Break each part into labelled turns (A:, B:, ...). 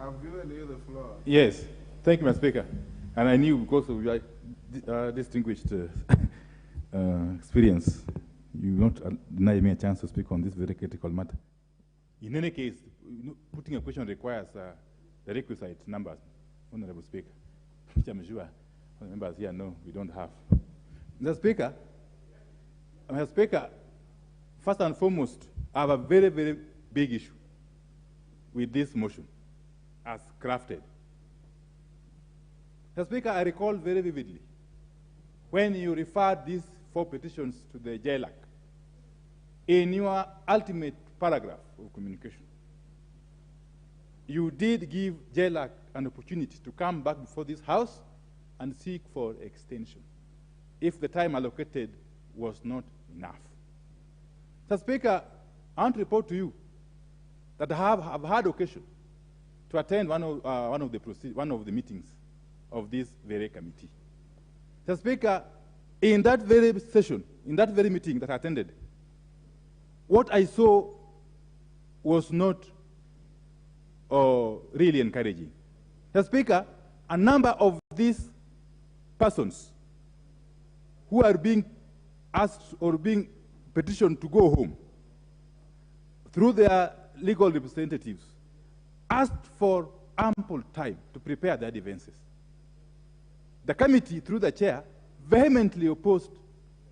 A: I've given you the floor.
B: Yes. Thank you, Mr. Speaker. And I knew because of your distinguished experience, you will not deny me a chance to speak on this very critical matter. In any case, putting a question requires the requisite numbers, Honorable Speaker, which I'm sure the members here know we don't have. Mr. Speaker, first and foremost, I have a very, very big issue with this motion as crafted. Mr. Speaker, I recall very vividly when you referred these 4 petitions to the JLAC in your ultimate paragraph of communication. You did give JLAC an opportunity to come back before this House and seek for extension if the time allocated was not enough. Mr. Speaker, I want to report to you that I have had occasion to attend one of the meetings of this very committee. Mr. Speaker, in that very session, in that very meeting that I attended, what I saw was not really encouraging. Mr. Speaker, a number of these persons who are being asked or being petitioned to go home through their legal representatives asked for ample time to prepare their defenses. The committee, through the chair, vehemently opposed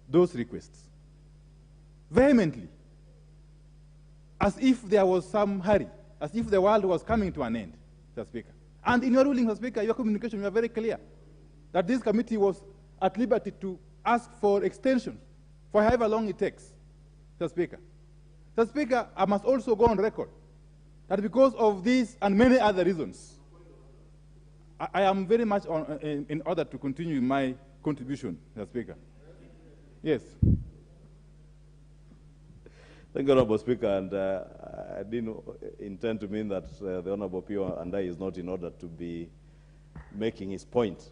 B: those requests. Vehemently. As if there was some hurry, as if the world was coming to an end, Mr. Speaker. And in your ruling, Mr. Speaker, your communication, you are very clear that this committee was at liberty to ask for extension for however long it takes, Mr. Speaker. Mr. Speaker, I must also go on record that because of these and many other reasons, I am very much in order to continue my contribution, Mr. Speaker. Yes.
C: Thank you, Honorable Speaker, and I didn't intend to mean that the Honorable Opiyo Wandayi is not in order to be making his point,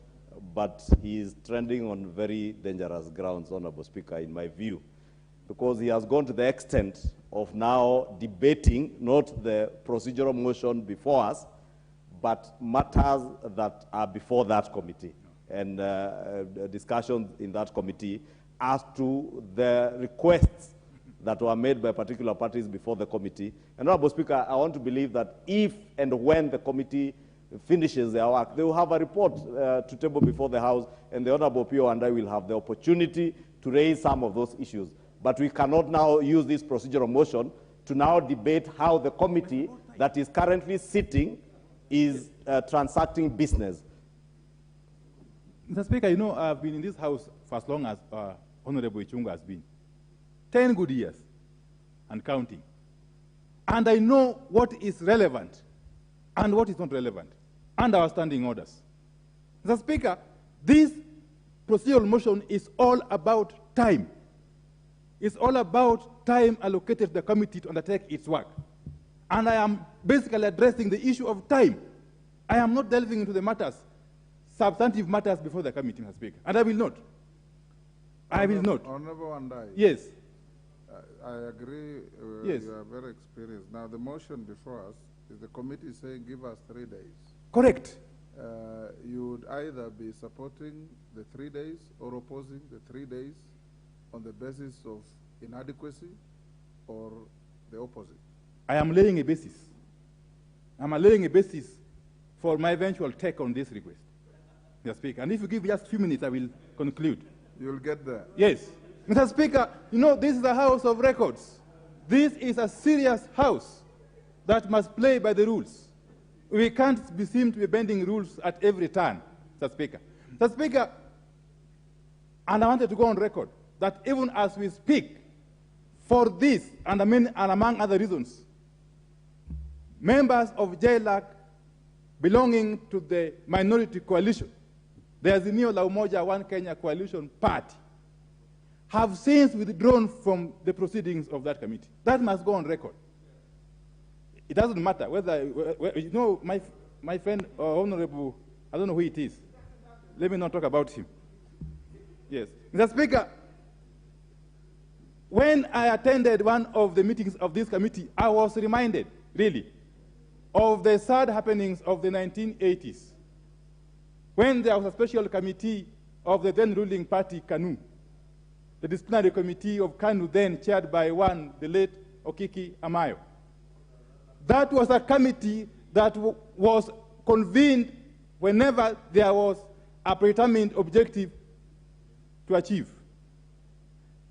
C: but he is trending on very dangerous grounds, Honorable Speaker, in my view, because he has gone to the extent of now debating not the procedural motion before us, but matters that are before that committee and discussions in that committee as to the requests that were made by particular parties before the committee. And Honorable Speaker, I want to believe that if and when the committee finishes their work, they will have a report to table before the House, and the Honorable Opiyo Wandayi will have the opportunity to raise some of those issues. But we cannot now use this procedural motion to now debate how the committee that is currently sitting is transacting business.
B: Mr. Speaker, you know, I've been in this House for as long as Honorable Ichunga has been. 10 good years and counting. And I know what is relevant and what is not relevant and our standing orders. Mr. Speaker, this procedural motion is all about time. It's all about time allocated to the committee to undertake its work. And I am basically addressing the issue of time. I am not delving into the matters, substantive matters before the committee, Mr. Speaker. And I will not. I will not.
A: Honorable Wandayi.
B: Yes.
A: I agree.
B: Yes.
A: You are very experienced. Now, the motion before us is the committee saying give us 3 days.
B: Correct.
A: You would either be supporting the 3 days or opposing the 3 days on the basis of inadequacy or the opposite.
B: I am laying a basis. I'm laying a basis for my eventual take on this request, Mr. Speaker. And if you give just a few minutes, I will conclude.
A: You'll get there.
B: Yes. Mr. Speaker, you know, this is a House of Records. This is a serious House that must play by the rules. We can't be seen to be bending rules at every turn, Mr. Speaker. Mr. Speaker, and I wanted to go on record that even as we speak, for this and among other reasons, members of JLAC belonging to the minority coalition, the Azimio la Umoja One Kenya Coalition Party, have since withdrawn from the proceedings of that committee. That must go on record. It doesn't matter whether, you know, my friend, Honorable, I don't know who it is. Let me not talk about him. Yes. Mr. Speaker, when I attended one of the meetings of this committee, I was reminded, really, of the sad happenings of the 1980s, when there was a special committee of the then ruling party, KANU, the disciplinary committee of KANU, then chaired by the late Okiki Amayo. That was a committee that was convened whenever there was a predetermined objective to achieve.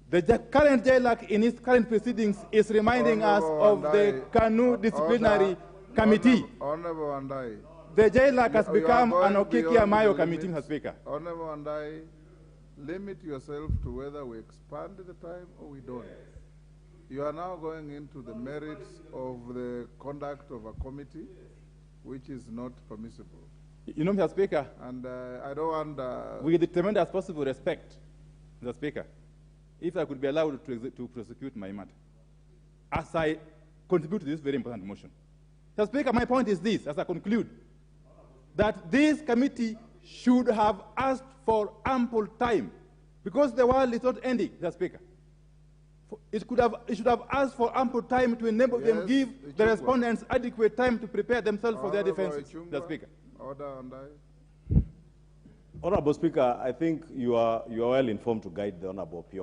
B: The current JLAC in its current proceedings is reminding us of the KANU disciplinary committee.
A: Honorable Wandayi.
B: The JLAC has become an Okiki Amayo committee, Mr. Speaker.
A: Honorable Wandayi, limit yourself to whether we expand the time or we don't. You are now going into the merits of the conduct of a committee, which is not permissible.
B: You know, Mr. Speaker,
A: and I don't want...
B: with the tremendous possible respect, Mr. Speaker, if I could be allowed to prosecute my matter, as I contribute to this very important motion. Mr. Speaker, my point is this, as I conclude, that this committee should have asked for ample time, because the world is not ending, Mr. Speaker. It should have asked for ample time to enable them, give the respondents adequate time to prepare themselves for their defenses, Mr. Speaker.
A: Order, Wandayi.
C: Honorable Speaker, I think you are well informed to guide the Honorable Opiyo.